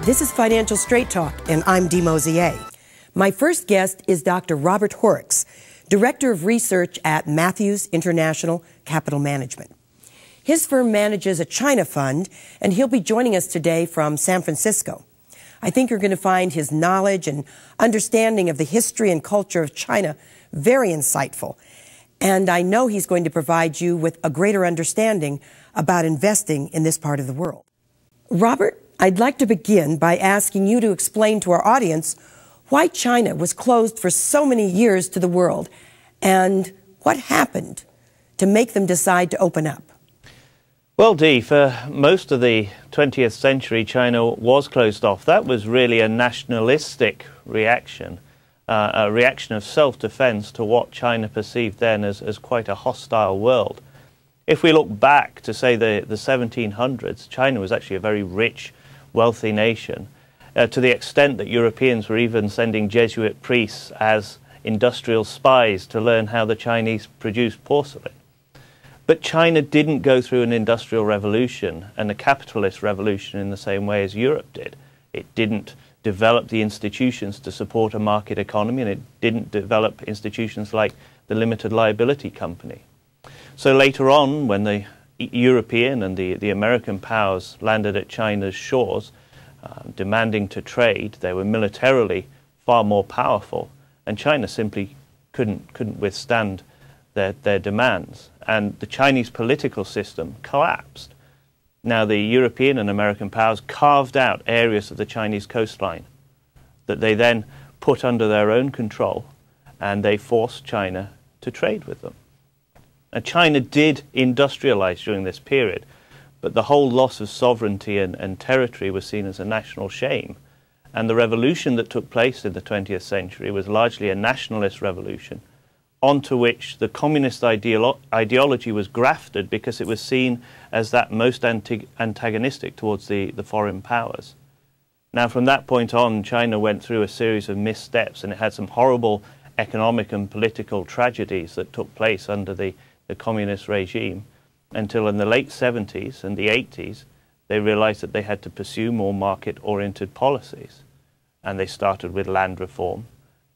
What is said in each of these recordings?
This is Financial Straight Talk, and I'm Dee Mosier. My first guest is Dr. Robert Horrocks, Director of Research at Matthews International Capital Management. His firm manages a China fund, and he'll be joining us today from San Francisco. I think you're going to find his knowledge and understanding of the history and culture of China very insightful. And I know he's going to provide you with a greater understanding about investing in this part of the world. Robert, I'd like to begin by asking you to explain to our audience why China was closed for so many years to the world and what happened to make them decide to open up. Well, Dee, for most of the 20th century, China was closed off. That was really a nationalistic reaction, a reaction of self-defense to what China perceived then as quite a hostile world. If we look back to, say, the 1700s, China was actually a very rich, wealthy nation, to the extent that Europeans were even sending Jesuit priests as industrial spies to learn how the Chinese produced porcelain. But China didn't go through an industrial revolution and a capitalist revolution in the same way as Europe did. It didn't develop the institutions to support a market economy, and it didn't develop institutions like the limited liability company. So later on, when the European and the American powers landed at China's shores, demanding to trade, they were militarily far more powerful, and China simply couldn't withstand their demands. And the Chinese political system collapsed. Now, the European and American powers carved out areas of the Chinese coastline that they then put under their own control, and they forced China to trade with them. Now, China did industrialize during this period, but the whole loss of sovereignty and territory was seen as a national shame. And the revolution that took place in the 20th century was largely a nationalist revolution, onto which the communist ideology was grafted because it was seen as that most antagonistic towards the foreign powers. Now, from that point on, China went through a series of missteps, and it had some horrible economic and political tragedies that took place under the communist regime, until in the late 70s and the 80s, they realized that they had to pursue more market-oriented policies. And they started with land reform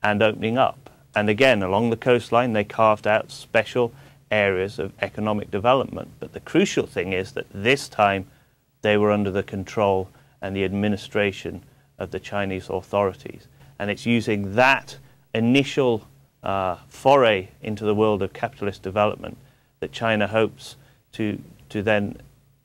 and opening up. And again, along the coastline, they carved out special areas of economic development. But the crucial thing is that this time they were under the control and the administration of the Chinese authorities. And it's using that initial foray into the world of capitalist development that China hopes to then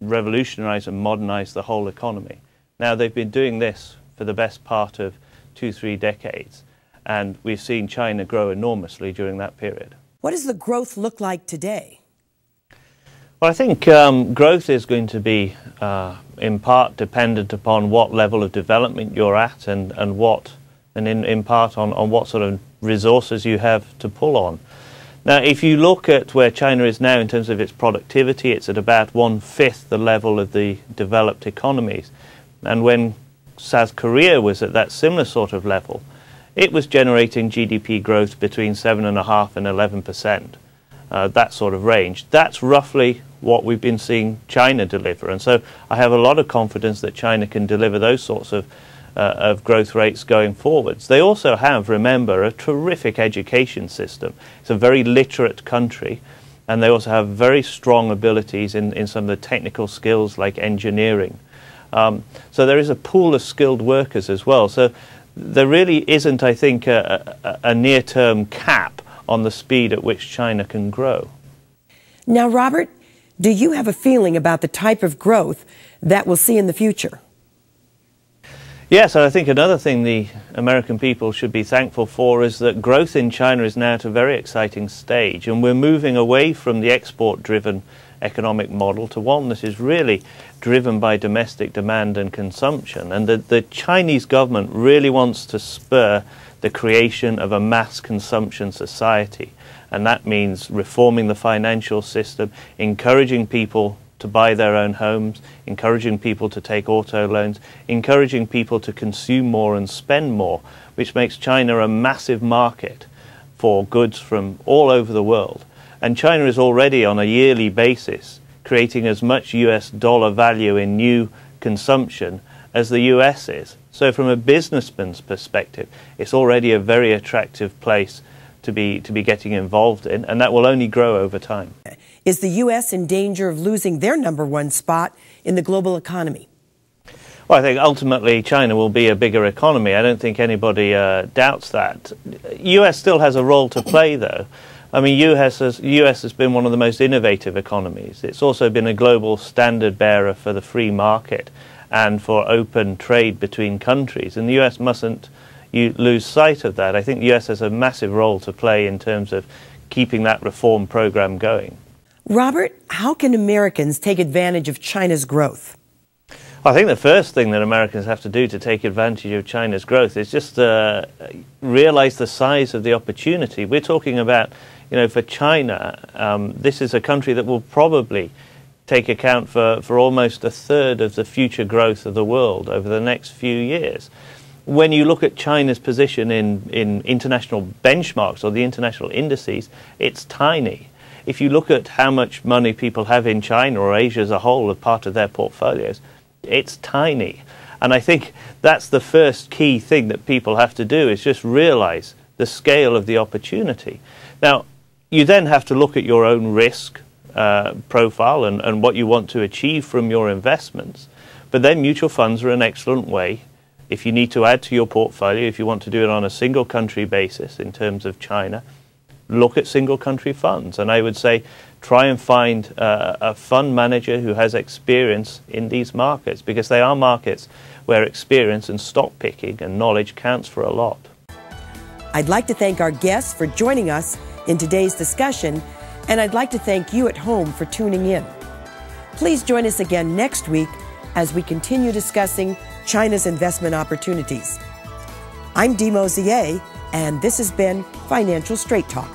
revolutionize and modernize the whole economy. Now, they've been doing this for the best part of 2-3 decades. And we've seen China grow enormously during that period. What does the growth look like today? Well, I think growth is going to be, in part, dependent upon what level of development you're at and in part on what sort of resources you have to pull on. Now, if you look at where China is now in terms of its productivity, it's at about 1/5 the level of the developed economies. And when South Korea was at that similar sort of level, it was generating GDP growth between 7.5% and 11%, that sort of range. That's roughly what we've been seeing China deliver. And so I have a lot of confidence that China can deliver those sorts of growth rates going forwards. They also have, remember, a terrific education system. It's a very literate country, and they also have very strong abilities in some of the technical skills like engineering. So there is a pool of skilled workers as well. So there really isn't, I think, a near-term cap on the speed at which China can grow. Now, Robert, do you have a feeling about the type of growth that we'll see in the future? Yes, I think another thing the American people should be thankful for is that growth in China is now at a very exciting stage, and we're moving away from the export-driven economic model to one that is really driven by domestic demand and consumption. And the Chinese government really wants to spur the creation of a mass consumption society. And that means reforming the financial system, encouraging people to buy their own homes, encouraging people to take auto loans, encouraging people to consume more and spend more, which makes China a massive market for goods from all over the world. And China is already on a yearly basis creating as much US dollar value in new consumption as the US is. So from a businessman's perspective, it's already a very attractive place to be getting involved in, and that will only grow over time. Is the U.S. in danger of losing their #1 spot in the global economy? Well, I think ultimately China will be a bigger economy. I don't think anybody doubts that. U.S. still has a role to play, though. I mean, U.S. has been one of the most innovative economies. It's also been a global standard bearer for the free market and for open trade between countries, and the U.S. mustn't lose sight of that. I think the US has a massive role to play in terms of keeping that reform program going. Robert, how can Americans take advantage of China's growth? I think the first thing that Americans have to do to take advantage of China's growth is just realize the size of the opportunity. We're talking about, for China, this is a country that will probably take account for almost a third of the future growth of the world over the next few years. When you look at China's position in international benchmarks or the international indices, it's tiny. If you look at how much money people have in China or Asia as a whole as part of their portfolios, it's tiny. And I think that's the first key thing that people have to do, is just realize the scale of the opportunity. Now, you then have to look at your own risk profile and what you want to achieve from your investments. But then mutual funds are an excellent way. If you need to add to your portfolio, if you want to do it on a single country basis in terms of China, look at single country funds. And I would say try and find a fund manager who has experience in these markets, because they are markets where experience and stock picking and knowledge counts for a lot. I'd like to thank our guests for joining us in today's discussion, and I'd like to thank you at home for tuning in. Please join us again next week as we continue discussing China's investment opportunities. I'm Dee Mosier, and this has been Financial Straight Talk.